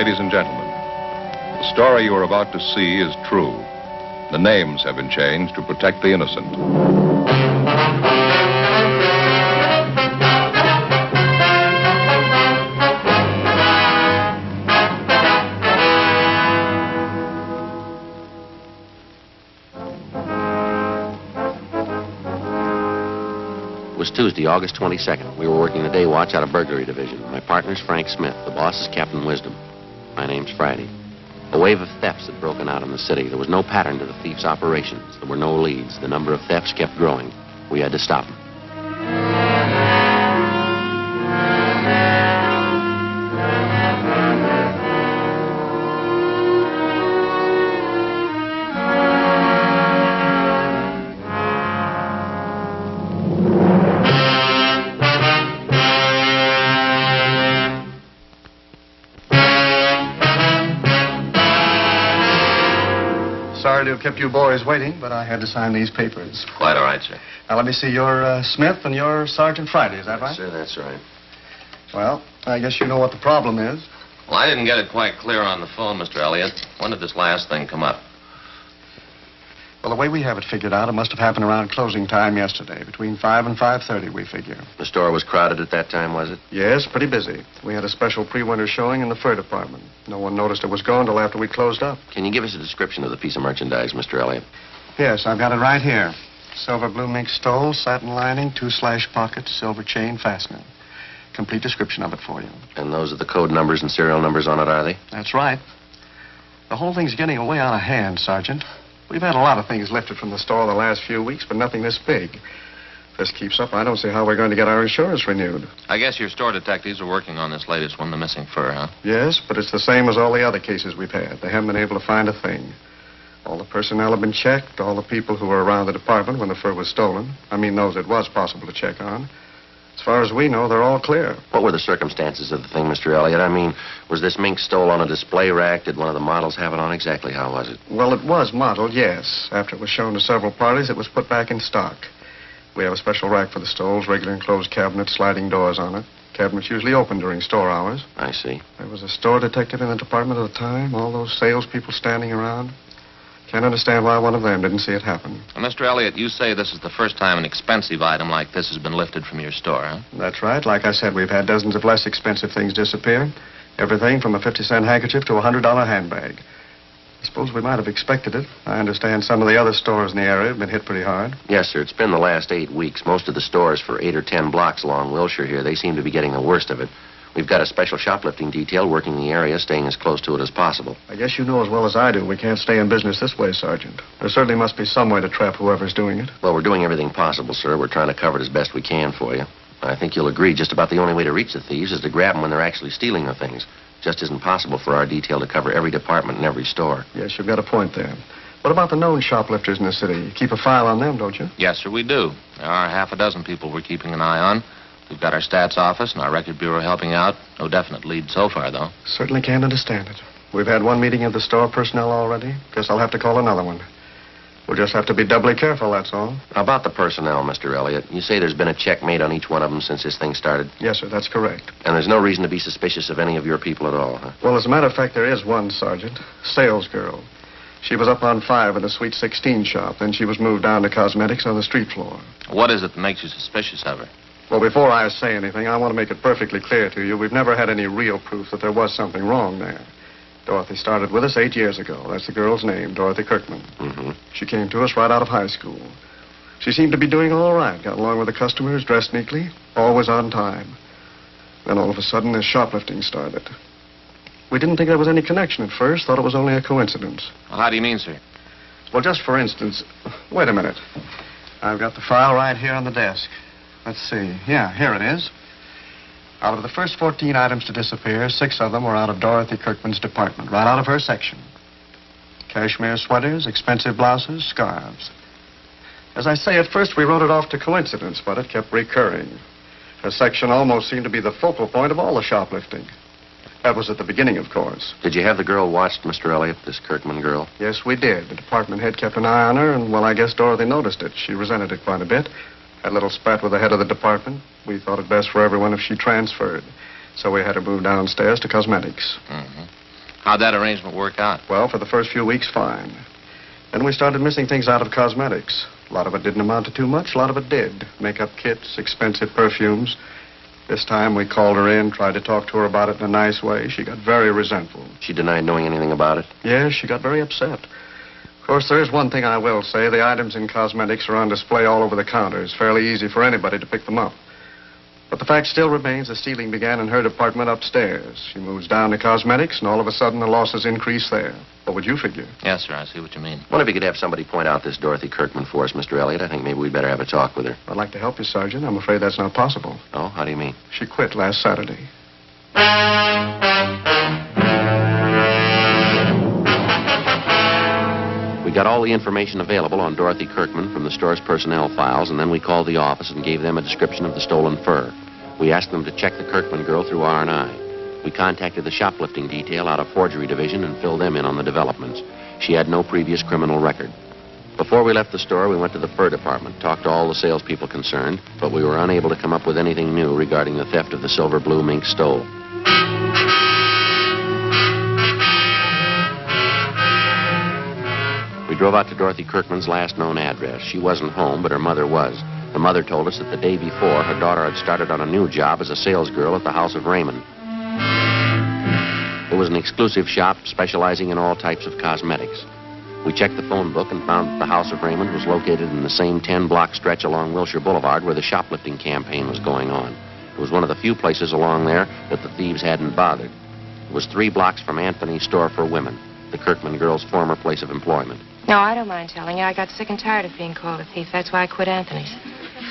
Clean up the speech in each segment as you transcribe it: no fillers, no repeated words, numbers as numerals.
Ladies and gentlemen, the story you are about to see is true. The names have been changed to protect the innocent. It was Tuesday, August 22nd. We were working the day watch out of burglary division. My partner's Frank Smith. The boss is Captain Wisdom. My name's Friday. A wave of thefts had broken out in the city. There was no pattern to the thief's operations. There were no leads. The number of thefts kept growing. We had to stop them. Sorry to have kept you boys waiting, but I had to sign these papers. Quite all right, sir. Now, let me see. You're Smith and you're Sergeant Friday, is that right? Sir, that's right. Well, I guess you know what the problem is. Well, I didn't get it quite clear on the phone, Mr. Elliott. When did this last thing come up? Well, the way we have it figured out, it must have happened around closing time yesterday, between 5 and 5:30, we figure. The store was crowded at that time, was it? Yes, pretty busy. We had a special pre-winter showing in the fur department. No one noticed it was gone till after we closed up. Can you give us a description of the piece of merchandise, Mr. Elliott? Yes, I've got it right here. Silver blue mink stole, satin lining, 2 slash pockets, silver chain fastening. Complete description of it for you. And those are the code numbers and serial numbers on it, are they? That's right. The whole thing's getting way out of hand, Sergeant. We've had a lot of things lifted from the store the last few weeks, but nothing this big. If this keeps up, I don't see how we're going to get our insurance renewed. I guess your store detectives are working on this latest one, the missing fur, huh? Yes, but it's the same as all the other cases we've had. They haven't been able to find a thing. All the personnel have been checked, all the people who were around the department when the fur was stolen. I mean, those it was possible to check on. As far as we know, they're all clear. What were the circumstances of the thing, Mr. Elliott? I mean, was this mink stole on a display rack? Did one of the models have it on? Exactly how was it? Well, it was modeled, yes. After it was shown to several parties, it was put back in stock. We have a special rack for the stoles, regular enclosed cabinet, sliding doors on it. Cabinets usually open during store hours. I see. There was a store detective in the department at the time, all those salespeople standing around. Can't understand why one of them didn't see it happen. Well, Mr. Elliott, you say this is the first time an expensive item like this has been lifted from your store, huh? That's right. Like I said, we've had dozens of less expensive things disappear. Everything from a 50-cent handkerchief to a $100 handbag. I suppose we might have expected it. I understand some of the other stores in the area have been hit pretty hard. Yes, sir. It's been the last 8 weeks. Most of the stores for 8 or 10 blocks along Wilshire here, they seem to be getting the worst of it. We've got a special shoplifting detail working the area, staying as close to it as possible. I guess you know as well as I do we can't stay in business this way, Sergeant. There certainly must be some way to trap whoever's doing it. Well, we're doing everything possible, sir. We're trying to cover it as best we can for you. I think you'll agree just about the only way to reach the thieves is to grab them when they're actually stealing the things. Just isn't possible for our detail to cover every department in every store. Yes, you've got a point there. What about the known shoplifters in the city? You keep a file on them, don't you? Yes, sir, we do. There are half a dozen people we're keeping an eye on. We've got our stats office and our record bureau helping out. No definite lead so far, though. Certainly can't understand it. We've had one meeting of the store personnel already. Guess I'll have to call another one. We'll just have to be doubly careful, that's all. How about the personnel, Mr. Elliott? You say there's been a check made on each one of them since this thing started? Yes, sir, that's correct. And there's no reason to be suspicious of any of your people at all, huh? Well, as a matter of fact, there is one, Sergeant. Sales girl. She was up on 5 in the Sweet 16 shop. Then she was moved down to cosmetics on the street floor. What is it that makes you suspicious of her? Well, before I say anything, I want to make it perfectly clear to you. We've never had any real proof that there was something wrong there. Dorothy started with us 8 years ago. That's the girl's name, Dorothy Kirkman. Mm-hmm. She came to us right out of high school. She seemed to be doing all right. Got along with the customers, dressed neatly, always on time. Then all of a sudden, this shoplifting started. We didn't think there was any connection at first. Thought it was only a coincidence. Well, how do you mean, sir? Well, just for instance, wait a minute. I've got the file right here on the desk. Let's see. Yeah, here it is. Out of the first 14 items to disappear, 6 of them were out of Dorothy Kirkman's department, right out of her section. Cashmere sweaters, expensive blouses, scarves. As I say, at first we wrote it off to coincidence, but it kept recurring. Her section almost seemed to be the focal point of all the shoplifting. That was at the beginning, of course. Did you have the girl watched, Mr. Elliott, this Kirkman girl? Yes, we did. The department head kept an eye on her, and, well, I guess Dorothy noticed it. She resented it quite a bit. Had a little spat with the head of the department. We thought it best for everyone if she transferred. So we had her move downstairs to cosmetics. Mm-hmm. How'd that arrangement work out? Well, for the first few weeks, fine. Then we started missing things out of cosmetics. A lot of it didn't amount to too much, a lot of it did. Makeup kits, expensive perfumes. This time we called her in, tried to talk to her about it in a nice way. She got very resentful. She denied knowing anything about it? Yes, she got very upset. Of course, there is one thing I will say. The items in cosmetics are on display all over the counter. It's fairly easy for anybody to pick them up. But the fact still remains the stealing began in her department upstairs. She moves down to cosmetics, and all of a sudden the losses increase there. What would you figure? Yes, sir, I see what you mean. Wonder if you could have somebody point out this Dorothy Kirkman for us, Mr. Elliott. I think maybe we'd better have a talk with her. I'd like to help you, Sergeant. I'm afraid that's not possible. Oh, how do you mean? She quit last Saturday. We got all the information available on Dorothy Kirkman from the store's personnel files, and then we called the office and gave them a description of the stolen fur. We asked them to check the Kirkman girl through R&I. We contacted the shoplifting detail out of forgery division and filled them in on the developments. She had no previous criminal record. Before we left the store, we went to the fur department, talked to all the salespeople concerned, but we were unable to come up with anything new regarding the theft of the silver blue mink stole. We drove out to Dorothy Kirkman's last known address. She wasn't home, but her mother was. The mother told us that the day before, her daughter had started on a new job as a salesgirl at the House of Raymond. It was an exclusive shop specializing in all types of cosmetics. We checked the phone book and found that the House of Raymond was located in the same 10-block stretch along Wilshire Boulevard where the shoplifting campaign was going on. It was one of the few places along there that the thieves hadn't bothered. It was 3 blocks from Anthony's store for women, the Kirkman girl's former place of employment. No, I don't mind telling you. I got sick and tired of being called a thief. That's why I quit Anthony's.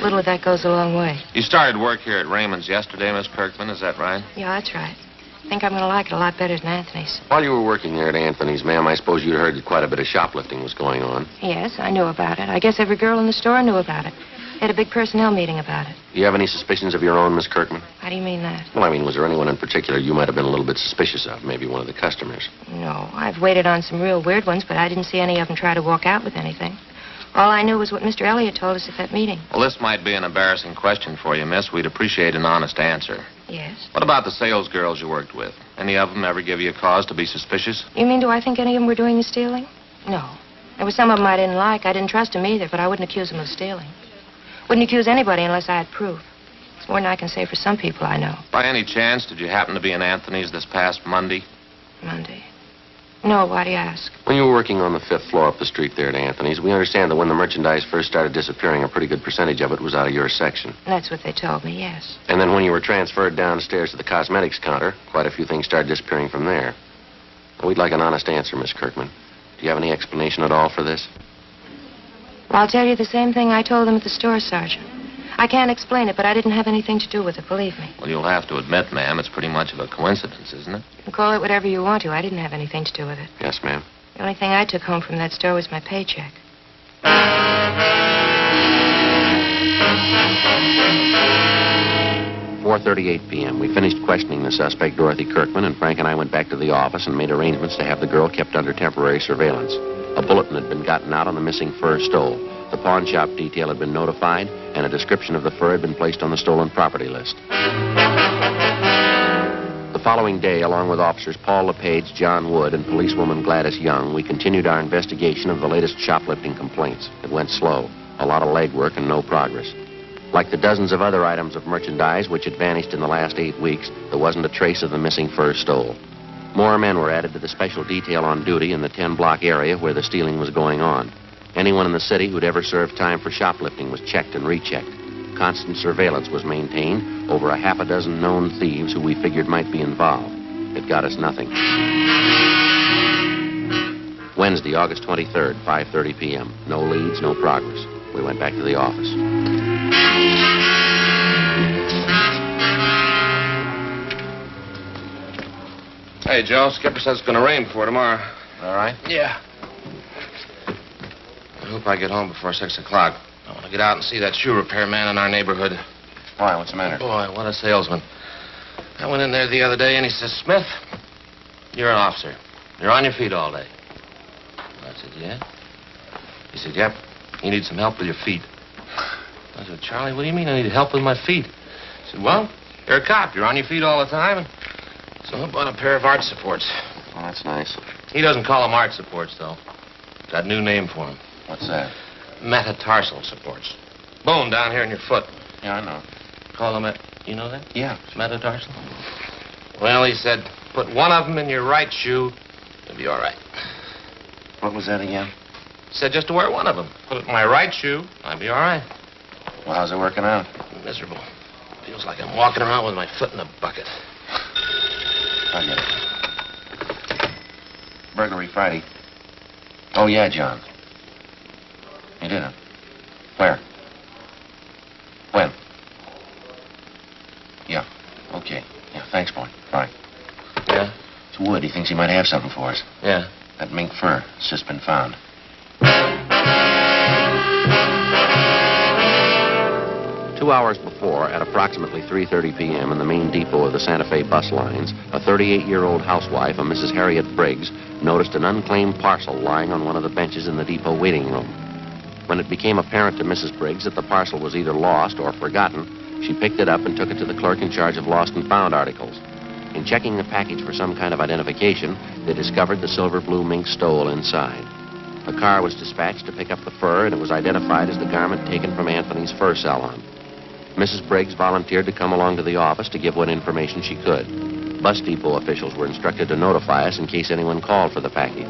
Little of that goes a long way. You started work here at Raymond's yesterday, Miss Kirkman, is that right? Yeah, that's right. I think I'm going to like it a lot better than Anthony's. While you were working there at Anthony's, ma'am, I suppose you'd heard that quite a bit of shoplifting was going on. Yes, I knew about it. I guess every girl in the store knew about it. They had a big personnel meeting about it. Do you have any suspicions of your own, Miss Kirkman? How do you mean that? Well, I mean, was there anyone in particular you might have been a little bit suspicious of? Maybe one of the customers. No, I've waited on some real weird ones, but I didn't see any of them try to walk out with anything. All I knew was what Mr. Elliott told us at that meeting. Well, this might be an embarrassing question for you, miss. We'd appreciate an honest answer. Yes? What about the sales girls you worked with? Any of them ever give you a cause to be suspicious? You mean, do I think any of them were doing the stealing? No. There were some of them I didn't like. I didn't trust them either, but I wouldn't accuse them of stealing. Wouldn't accuse anybody unless I had proof. It's more than I can say for some people I know. By any chance, did you happen to be in Anthony's this past Monday? Monday? No, why do you ask? When you were working on the 5th floor up the street there at Anthony's, we understand that when the merchandise first started disappearing, a pretty good percentage of it was out of your section. That's what they told me, yes. And then when you were transferred downstairs to the cosmetics counter, quite a few things started disappearing from there. Well, we'd like an honest answer, Miss Kirkman. Do you have any explanation at all for this? Well, I'll tell you the same thing I told them at the store, Sergeant. I can't explain it, but I didn't have anything to do with it, believe me. Well, you'll have to admit, ma'am, it's pretty much of a coincidence, isn't it? You can call it whatever you want to. I didn't have anything to do with it. Yes, ma'am. The only thing I took home from that store was my paycheck. 4:38 p.m. We finished questioning the suspect, Dorothy Kirkman, and Frank and I went back to the office and made arrangements to have the girl kept under temporary surveillance. A bulletin had been gotten out on the missing fur stole. The pawn shop detail had been notified, and a description of the fur had been placed on the stolen property list. The following day, along with officers Paul LePage, John Wood, and policewoman Gladys Young, we continued our investigation of the latest shoplifting complaints. It went slow, a lot of legwork and no progress. Like the dozens of other items of merchandise which had vanished in the last 8 weeks, there wasn't a trace of the missing fur stole. More men were added to the special detail on duty in the 10-block area where the stealing was going on. Anyone in the city who'd ever served time for shoplifting was checked and rechecked. Constant surveillance was maintained over a half a dozen known thieves who we figured might be involved. It got us nothing. Wednesday, August 23rd, 5:30 p.m. No leads, no progress. We went back to the office. Hey, Joe, Skipper says it's going to rain before tomorrow. All right? Yeah. I hope I get home before 6 o'clock. I want to get out and see that shoe repair man in our neighborhood. Why? What's the matter? Boy, what a salesman. I went in there the other day, and he says, Smith, you're an officer. You're on your feet all day. I said, yeah? He said, yep. You need some help with your feet. I said, Charlie, what do you mean I need help with my feet? He said, well, you're a cop. You're on your feet all the time. So I bought a pair of arch supports. Oh, that's nice. He doesn't call them art supports, though. Got a new name for them. What's that? Metatarsal supports. Bone down here in your foot. Yeah, I know. Call them you know that? Yeah. Metatarsal? Well, he said, put one of them in your right shoe, you'll be all right. What was that again? He said just to wear one of them. Put it in my right shoe, I'll be all right. Well, how's it working out? Miserable. Feels like I'm walking around with my foot in a bucket. I'll get it. Burglary Friday. Oh, yeah, John. You did it. Where? When? Yeah. Okay. Yeah, thanks, boy. Bye. Yeah? It's Wood. He thinks he might have something for us. Yeah. That mink fur. It's just been found. 2 hours before, at approximately 3:30 p.m. in the main depot of the Santa Fe bus lines, a 38-year-old housewife, a Mrs. Harriet Briggs, noticed an unclaimed parcel lying on one of the benches in the depot waiting room. When it became apparent to Mrs. Briggs that the parcel was either lost or forgotten, she picked it up and took it to the clerk in charge of lost and found articles. In checking the package for some kind of identification, they discovered the silver blue mink stole inside. A car was dispatched to pick up the fur, and it was identified as the garment taken from Anthony's fur salon. Mrs. Briggs volunteered to come along to the office to give what information she could. Bus depot officials were instructed to notify us in case anyone called for the package.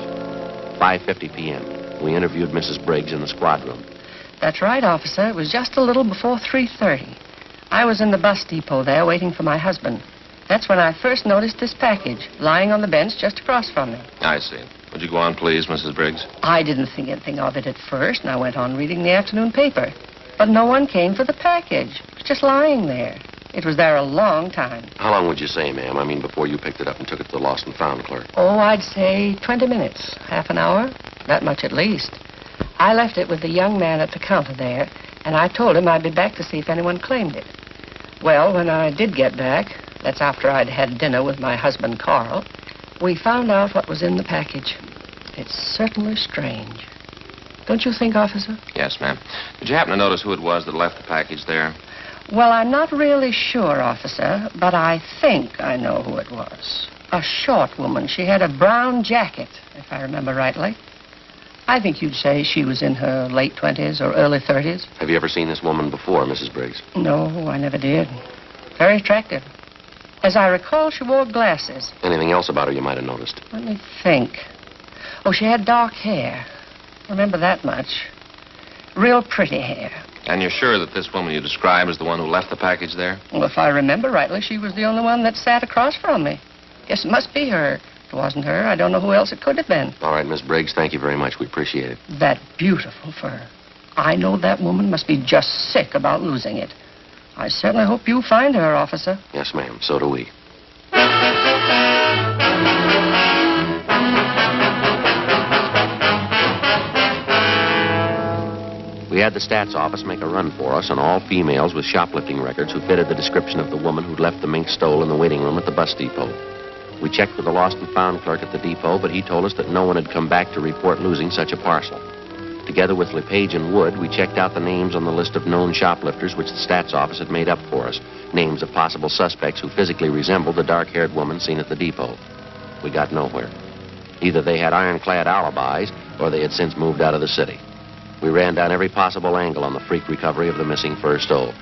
5:50 p.m. We interviewed Mrs. Briggs in the squad room. That's right, officer. It was just a little before 3:30. I was in the bus depot there waiting for my husband. That's when I first noticed this package lying on the bench just across from me. I see. Would you go on, please, Mrs. Briggs? I didn't think anything of it at first, and I went on reading the afternoon paper. But no one came for the package. It was just lying there. It was there a long time. How long would you say, ma'am? I mean, before you picked it up and took it to the lost and found clerk? Oh, I'd say 20 minutes, half an hour, that much at least. I left it with the young man at the counter there, and I told him I'd be back to see if anyone claimed it. Well, when I did get back, that's after I'd had dinner with my husband, Carl, we found out what was in the package. It's certainly strange. Don't you think, officer? Yes, ma'am. Did you happen to notice who it was that left the package there? Well, I'm not really sure, officer, but I think I know who it was. A short woman. She had a brown jacket, if I remember rightly. I think you'd say she was in her late 20s or early 30s. Have you ever seen this woman before, Mrs. Briggs? No, I never did. Very attractive. As I recall, she wore glasses. Anything else about her you might have noticed? Let me think. Oh, she had dark hair. Remember that much. Real pretty hair. And you're sure that this woman you describe is the one who left the package there? Well, if I remember rightly, she was the only one that sat across from me. Guess it must be her. If it wasn't her, I don't know who else it could have been. All right, Miss Briggs, thank you very much. We appreciate it. That beautiful fur. I know that woman must be just sick about losing it. I certainly hope you find her, officer. Yes, ma'am. So do we. We had the stats office make a run for us on all females with shoplifting records who fitted the description of the woman who'd left the mink stole in the waiting room at the bus depot. We checked with the lost and found clerk at the depot, but he told us that no one had come back to report losing such a parcel. Together with LePage and Wood, we checked out the names on the list of known shoplifters which the stats office had made up for us, names of possible suspects who physically resembled the dark-haired woman seen at the depot. We got nowhere. Either they had ironclad alibis, or they had since moved out of the city. We ran down every possible angle on the freak recovery of the missing fur stole.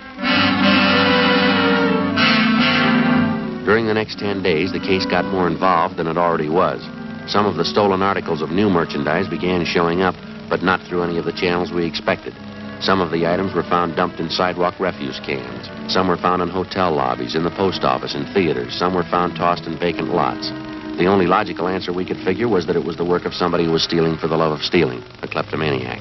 During the next 10 days, the case got more involved than it already was. Some of the stolen articles of new merchandise began showing up, but not through any of the channels we expected. Some of the items were found dumped in sidewalk refuse cans. Some were found in hotel lobbies, in the post office, in theaters. Some were found tossed in vacant lots. The only logical answer we could figure was that it was the work of somebody who was stealing for the love of stealing, a kleptomaniac.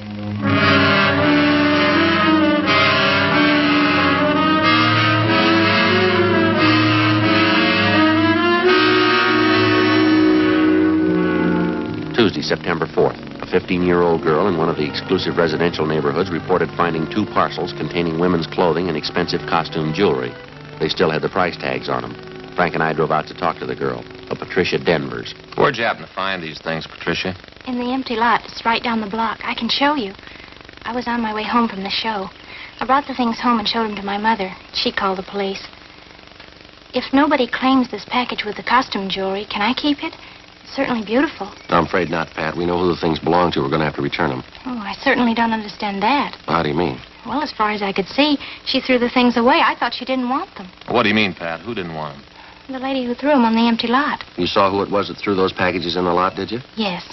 Tuesday, September 4th. A 15-year-old girl in one of the exclusive residential neighborhoods reported finding 2 parcels containing women's clothing and expensive costume jewelry. They still had the price tags on them. Frank and I drove out to talk to the girl, a Patricia Denvers. Where'd you happen to find these things, Patricia? In the empty lot. It's right down the block. I can show you. I was on my way home from the show. I brought the things home and showed them to my mother. She called the police. If nobody claims this package with the costume jewelry, can I keep it? Certainly beautiful. I'm afraid not, Pat. We know who the things belong to. We're going to have to return them. Oh, I certainly don't understand that. How do you mean? Well, as far as I could see, she threw the things away. I thought she didn't want them. What do you mean, Pat? Who didn't want them? The lady who threw them on the empty lot. You saw who it was that threw those packages in the lot, did you? Yes.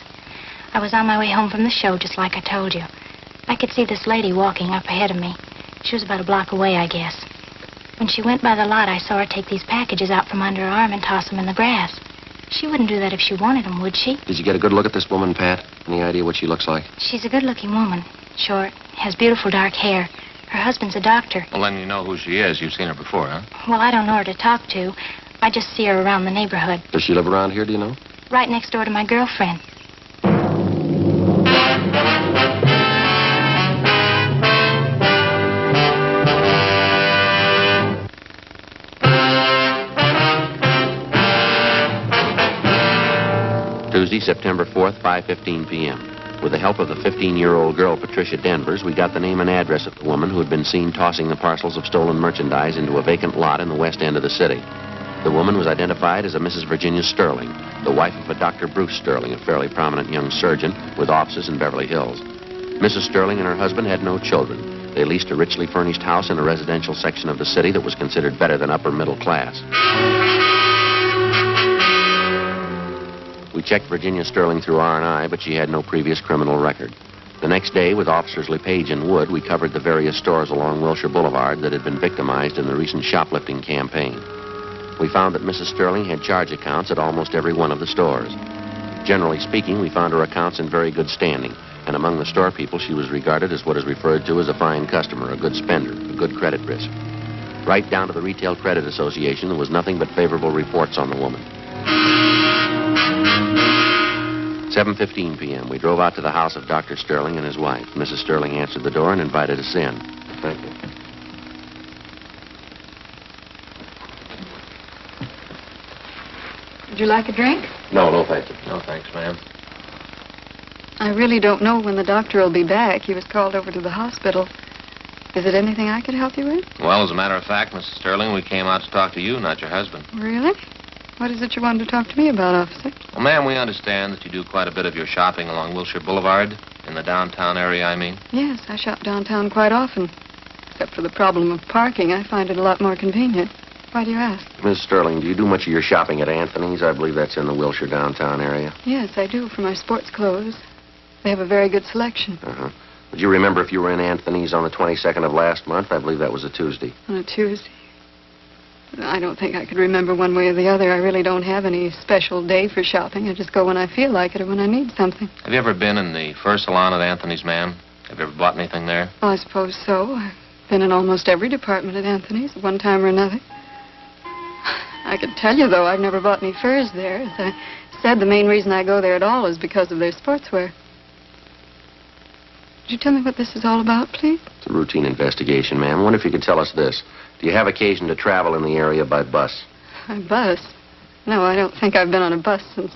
I was on my way home from the show, just like I told you. I could see this lady walking up ahead of me. She was about a block away, I guess. When she went by the lot, I saw her take these packages out from under her arm and toss them in the grass. She wouldn't do that if she wanted them, would she? Did you get a good look at this woman, Pat? Any idea what she looks like? She's a good-looking woman. Short, has beautiful dark hair. Her husband's a doctor. Well, then you know who she is. You've seen her before, huh? Well, I don't know her to talk to. I just see her around the neighborhood. Does she live around here, do you know? Right next door to my girlfriend. Tuesday, September 4th, 5:15 p.m. With the help of the 15-year-old girl, Patricia Denvers, we got the name and address of the woman who had been seen tossing the parcels of stolen merchandise into a vacant lot in the west end of the city. The woman was identified as a Mrs. Virginia Sterling, the wife of a Dr. Bruce Sterling, a fairly prominent young surgeon with offices in Beverly Hills. Mrs. Sterling and her husband had no children. They leased a richly furnished house in a residential section of the city that was considered better than upper middle class. We checked Virginia Sterling through R&I, but she had no previous criminal record. The next day, with officers LePage and Wood, we covered the various stores along Wilshire Boulevard that had been victimized in the recent shoplifting campaign. We found that Mrs. Sterling had charge accounts at almost every one of the stores. Generally speaking, we found her accounts in very good standing, and among the store people, she was regarded as what is referred to as a fine customer, a good spender, a good credit risk. Right down to the Retail Credit Association, there was nothing but favorable reports on the woman. 7:15 p.m. We drove out to the house of Dr. Sterling and his wife. Mrs. Sterling answered the door and invited us in. Thank you. Would you like a drink? No, thank you. No, thanks, ma'am. I really don't know when the doctor will be back. He was called over to the hospital. Is it anything I could help you with? Well, as a matter of fact, Mrs. Sterling, we came out to talk to you, not your husband. Really? What is it you wanted to talk to me about, officer? Well, ma'am, we understand that you do quite a bit of your shopping along Wilshire Boulevard, in the downtown area, I mean. Yes, I shop downtown quite often. Except for the problem of parking, I find it a lot more convenient. Why do you ask? Miss Sterling, do you do much of your shopping at Anthony's? I believe that's in the Wilshire downtown area. Yes, I do, for my sports clothes. They have a very good selection. Uh-huh. Would you remember if you were in Anthony's on the 22nd of last month? I believe that was a Tuesday. On a Tuesday? I don't think I could remember one way or the other. I really don't have any special day for shopping. I just go when I feel like it or when I need something. Have you ever been in the fur salon at Anthony's, ma'am? Have you ever bought anything there? Well, I suppose so. I've been in almost every department at Anthony's at one time or another. I can tell you, though, I've never bought any furs there. As I said, the main reason I go there at all is because of their sportswear. Could you tell me what this is all about, please? It's a routine investigation, ma'am. I wonder if you could tell us this. Do you have occasion to travel in the area by bus? By bus? No, I don't think I've been on a bus since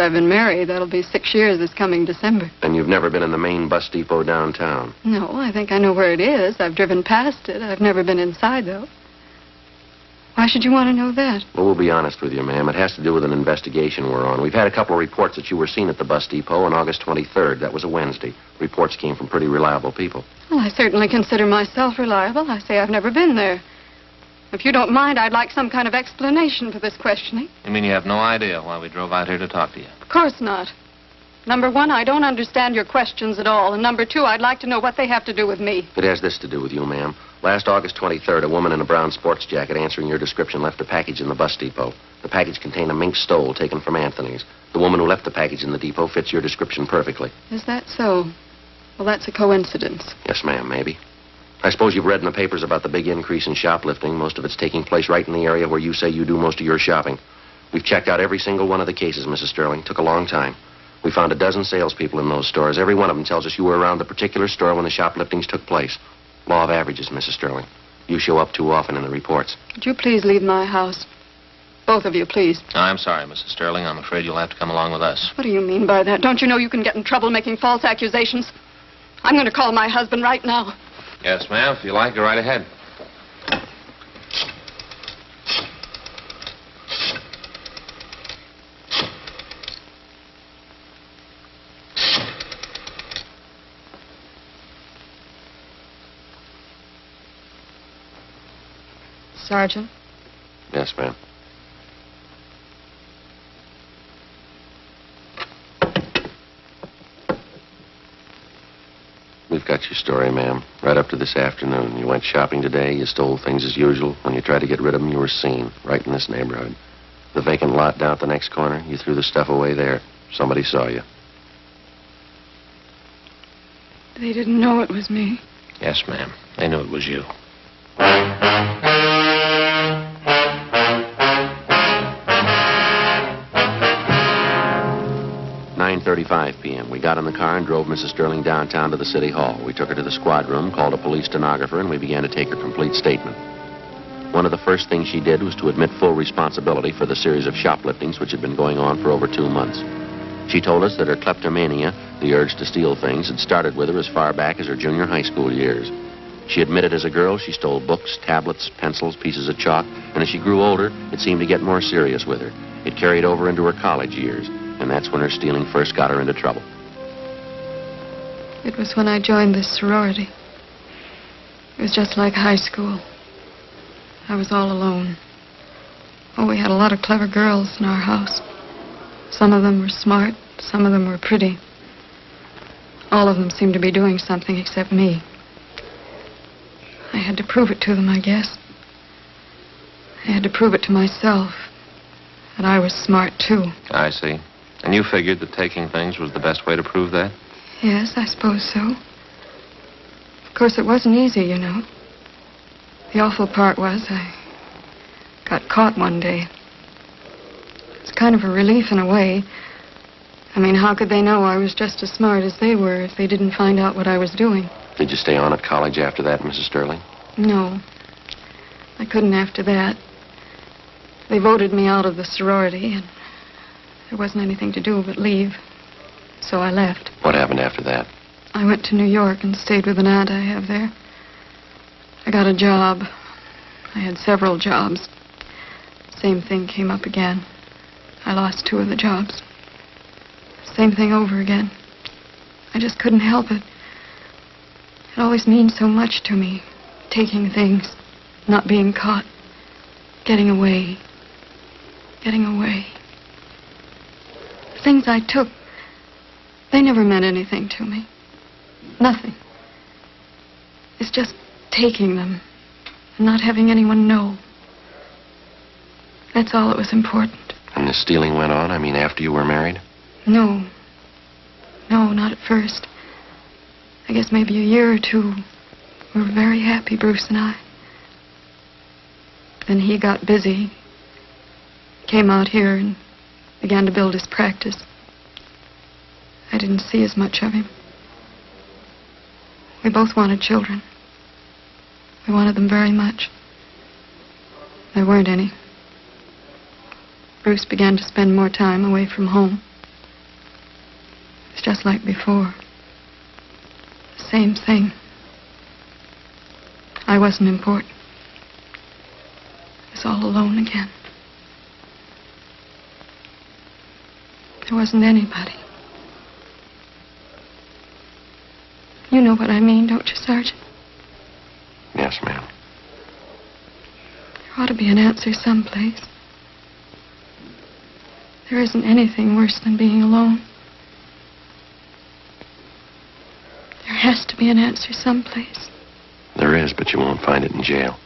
I've been married. That'll be 6 years this coming December. And you've never been in the main bus depot downtown? No, I think I know where it is. I've driven past it. I've never been inside, though. Why should you want to know that? Well, we'll be honest with you, ma'am. It has to do with an investigation we're on. We've had a couple of reports that you were seen at the bus depot on August 23rd. That was a Wednesday. Reports came from pretty reliable people. Well, I certainly consider myself reliable. I say I've never been there. If you don't mind, I'd like some kind of explanation for this questioning. You mean you have no idea why we drove out here to talk to you? Of course not. Number one, I don't understand your questions at all. And number two, I'd like to know what they have to do with me. It has this to do with you, ma'am. Last August 23rd, a woman in a brown sports jacket answering your description left a package in the bus depot. The package contained a mink stole taken from Anthony's. The woman who left the package in the depot fits your description perfectly. Is that so? Well, that's a coincidence. Yes, ma'am, maybe. I suppose you've read in the papers about the big increase in shoplifting. Most of it's taking place right in the area where you say you do most of your shopping. We've checked out every single one of the cases, Mrs. Sterling. Took a long time. We found a dozen salespeople in those stores. Every one of them tells us you were around the particular store when the shopliftings took place. Law of averages, Mrs. Sterling. You show up too often in the reports. Would you please leave my house? Both of you, please. I'm sorry, Mrs. Sterling. I'm afraid you'll have to come along with us. What do you mean by that? Don't you know you can get in trouble making false accusations? I'm going to call my husband right now. Yes, ma'am. If you like, go right ahead. Sergeant. Yes, ma'am. We've got your story, ma'am. Right up to this afternoon. You went shopping today. You stole things as usual. When you tried to get rid of them, you were seen. Right in this neighborhood. The vacant lot down at the next corner. You threw the stuff away there. Somebody saw you. They didn't know it was me. Yes, ma'am. They knew it was you. 9:35 p.m. We got in the car and drove Mrs. Sterling downtown to the city hall. We took her to the squad room, called a police stenographer, and we began to take her complete statement. One of the first things she did was to admit full responsibility for the series of shopliftings which had been going on for over 2 months. She told us that her kleptomania, the urge to steal things, had started with her as far back as her junior high school years. She admitted as a girl she stole books, tablets, pencils, pieces of chalk, and as she grew older, it seemed to get more serious with her. It carried over into her college years, and that's when her stealing first got her into trouble. It was when I joined this sorority. It was just like high school. I was all alone. Oh, we had a lot of clever girls in our house. Some of them were smart, some of them were pretty. All of them seemed to be doing something except me. I had to prove it to them, I guess. I had to prove it to myself that I was smart, too. I see. And you figured that taking things was the best way to prove that? Yes, I suppose so. Of course, it wasn't easy, you know. The awful part was I got caught one day. It's kind of a relief in a way. I mean, how could they know I was just as smart as they were if they didn't find out what I was doing? Did you stay on at college after that, Mrs. Sterling? No. I couldn't after that. They voted me out of the sorority, and there wasn't anything to do but leave. So I left. What happened after that? I went to New York and stayed with an aunt I have there. I got a job. I had several jobs. Same thing came up again. I lost 2 of the jobs. Same thing over again. I just couldn't help it. It always means so much to me. Taking things, not being caught, getting away. Getting away. The things I took, they never meant anything to me. Nothing. It's just taking them and not having anyone know. That's all that was important. And the stealing went on? I mean, after you were married? No. No, not at first. I guess maybe a year or 2. We were very happy, Bruce and I. Then he got busy. Came out here and began to build his practice. I didn't see as much of him. We both wanted children. We wanted them very much. There weren't any. Bruce began to spend more time away from home. It's just like before. The same thing. I wasn't important. I was all alone again. There wasn't anybody. You know what I mean, don't you, Sergeant? Yes, ma'am. There ought to be an answer someplace. There isn't anything worse than being alone. There has to be an answer someplace. There is, but you won't find it in jail.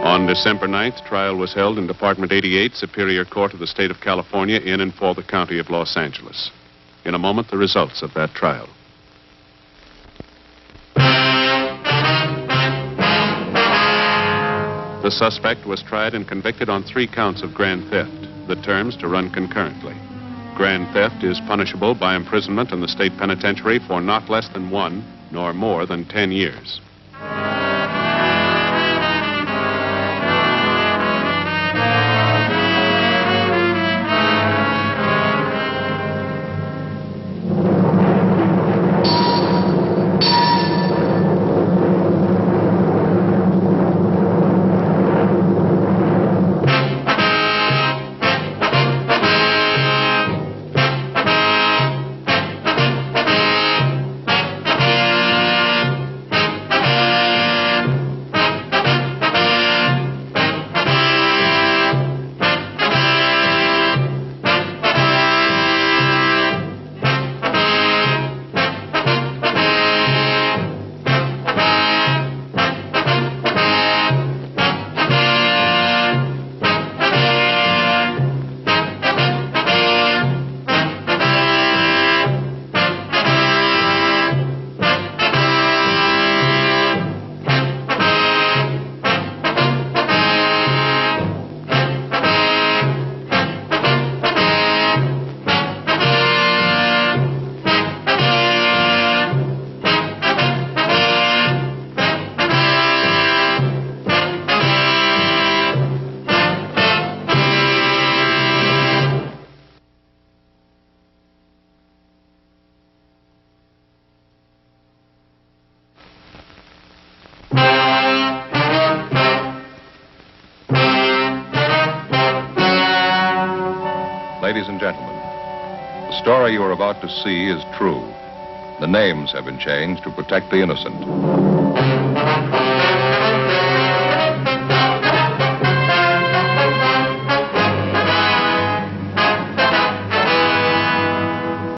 On December 9th, trial was held in Department 88, Superior Court of the State of California, in and for the County of Los Angeles. In a moment, the results of that trial. The suspect was tried and convicted on 3 counts of grand theft, the terms to run concurrently. Grand theft is punishable by imprisonment in the state penitentiary for not less than 1, nor more than 10 years. story you are about to see is true. The names have been changed to protect the innocent.